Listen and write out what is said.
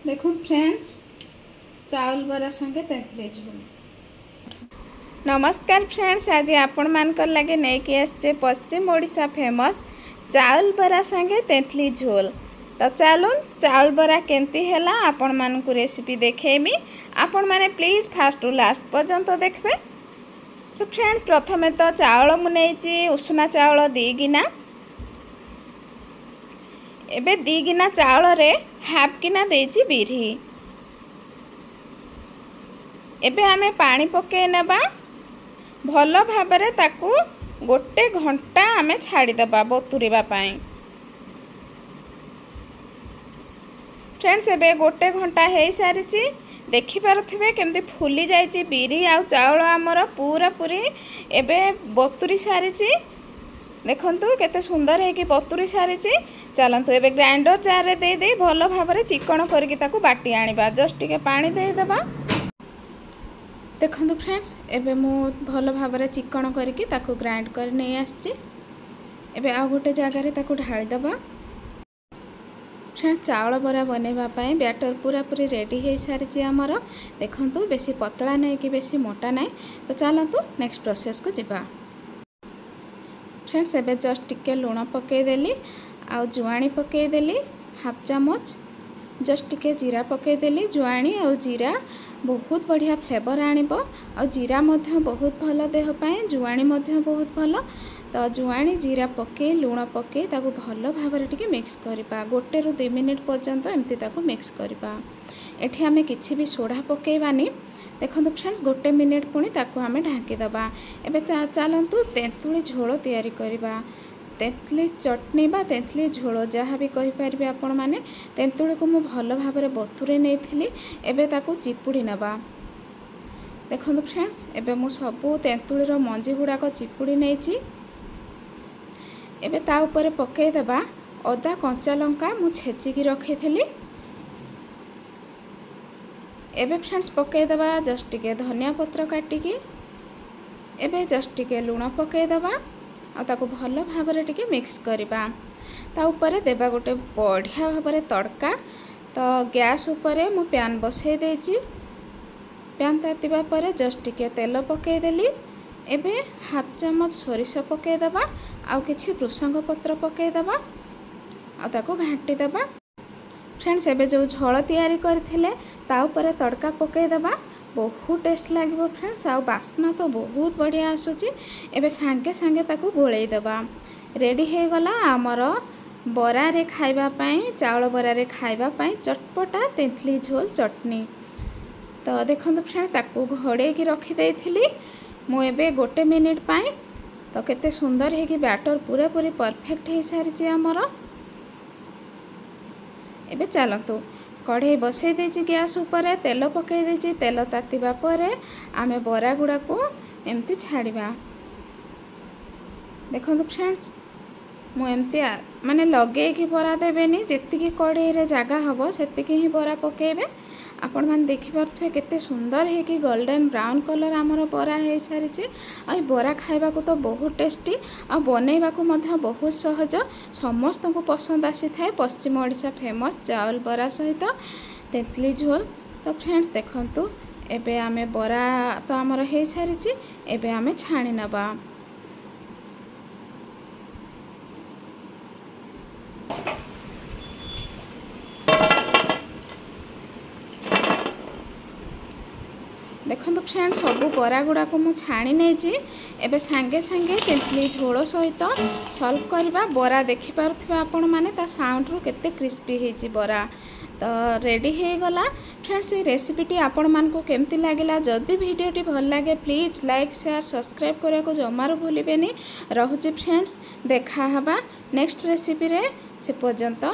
देखो फ्रेंड्स चाउल बरा संगे तेंतुली झोल। नमस्कार फ्रेंड्स, आज आपण मानकर लगे नहीं कि आसचे पश्चिम ओडिशा फेमस चाउल बरा संगे तेंतुली झोल। तो चलून चाउल बरा केमती हैला आपण मानकु रेसिपी देखेमी। आपण माने प्लीज फास्ट टू लास्ट पर्यंत देखबे। सो फ्रेंड्स प्रथमे तो चाउल मु नेछि उषुना चाउल 2 गिना। एबे 2 गिना चाउल रे हाफ गिना देछि बिरही। एबे आमे पानी पके नेबा भल भाबरे ताकू गोटे घंटा आमे छाड़ी दबा बतुरीबा पाई। फ्रेंड्स एबे गोटे घंटा हे सारिछि, देखि पारुथिबे केमती फुली जाइछि बिरी आ चाउल हमर पूरा पूरी एबे बतुरी सारिछि। देखंतु केते सुंदर है कि बतुरी सारिछि। चलंतु एबे ग्राइंडर जार रे दे दे भल भाबरे चिकन करके ताकू बाटी आनिबा। जस्ट टिके पानी दे देबा। देखंतु फ्रेंड्स एबे मु भल भाबरे चिकन करके ताकू ग्राइंड कर नै आछी। एबे आ गोटे जगह रे ताकू ढाळी देबा। फ्रेंड्स चावल बरा बनेबा पई बैटर पूरा पूरी रेडी हे सारिछि हमर। देखंतु बेसी पतला नै कि बेसी मोटा नै। तो चलंतु नेक्स्ट प्रोसेस को जिबा। फ्रेंड्स एबे जस्ट टिके लूण पके देली आ जुआणी पके देली हाफ चामच। जस्ट टिके जीरा पके देली। जुआणी आ जीरा बहुत बढ़िया फ्लेवर आनिबो आ जीरा मध्य बहुत भल देह पाए, जुआणी मध्य बहुत भल। तो जुआणी जीरा पके लूण पके ताकू भल भाबरे टिके मिक्स करिबा। 1 ରୁ 2 मिनिट पर्यंत एमती ताकू मिक्स करिबा। एठी हमें किछि भी सोडा पकेबानी। देखंतु फ्रेंड्स 1 मिनिट पुणी ताकू हमें ढांकी दबा। एबे चलंतु तेंतुली झोल तैयारी करिबा। तेंतुली चटनी बा तेंतुली झोल जहाँ भी कहि परिबे आपण माने। तेंतुली को मु भल भाबरे बतुरे नेथिली। एबे ताकू चिपुड़ी नबा। देखंतु फ्रेंड्स एबे मु सबु तेंतुली रो मंजी गुडा को चिपुड़ी नेछि। एबे ता ऊपर पके देबा अदा कंचा लंका मु छेची की रखिथिली। एबे फ्रेंड्स पके देबा जस्ट टिके धनिया पत्र काटी की। एबे जस्ट टिके लूण पके देबा आ ताकू भल भाबरे टिके मिक्स करिबा। ता ऊपर देबा गोटे बढ़िया भाबरे तड़का। तो गैस ऊपर मु पैन बसई देछि। पैन तातिबा परे जस्ट टिके तेल पके देली। एबे हाफ चामच सोरिष पके देबा आ किछि भृषंग पत्र पके देबा आ ताकू घांटी देबा। फ्रेंड्स एबे जो झोल तैयारी करथिले ता ऊपर तड़का पके देबा। बहुत टेस्ट लागिबो फ्रेंड्स आ बास्ना तो बहुत बढ़िया आसुची। एबे सांगे सांगे ताकू गोळेई देबा। रेडी हे गला हमर बरा रे खाइबा पई, चावल बरा रे खाइबा पई चटपटा तेंतुली झोल चटनी। तो देखंतु फ्रेंड्स ताकू घोड़े की रखी देइथिली मु एबे 1 मिनिट पई। तो केते सुंदर है कि बैटर पूरा पूरी परफेक्ट हे सारिची हमर। एबे चलंतु कढ़ई बसई देछि गैस ऊपर तेल पकई देछि। तेल तातिबा परे आमे बरा गुडा को एमती छाड़िबा। देखंतु फ्रेंड्स मु एमती माने लगे कि बरा देबेनी, जेतिकी कढ़ई रे जागा हबो सेतिकी ही बरा पकेबे। आपण मान देखि पारथुए केते सुंदर है कि गोल्डन ब्राउन कलर हमर बरा हे सारिछि। आ बरा खाइबा को तो बहुत टेस्टी आ बनेइबा को मध्य बहुत सहज। समस्त को पसंद आसी थाए पश्चिम ओडिशा फेमस चावल बरा सहित तेंतुली झोल। तो फ्रेंड्स देखंतु एबे आमे बरा तो हमर हे सारिछि। एबे आमे छाणी नबा। देखंतु फ्रेंड्स सबू बरा गुडा को मु छाणी नेछि। एबे सांगे सांगे तेंतुली झोल सहित सर्व करबा। बरा देखि पारुथिबे आपण माने ता साउंड रो केते क्रिस्पी हेछि बरा। तो रेडी हे गला फ्रेंड्स। ये रेसिपीटी आपण मान को केमती लागिला, जदि वीडियोटी भल लागे प्लीज लाइक शेयर सब्सक्राइब करिया को जमारो भूलिबेनी। रहुछि फ्रेंड्स, देखा हबा नेक्स्ट रेसिपी रे। से पर्यंत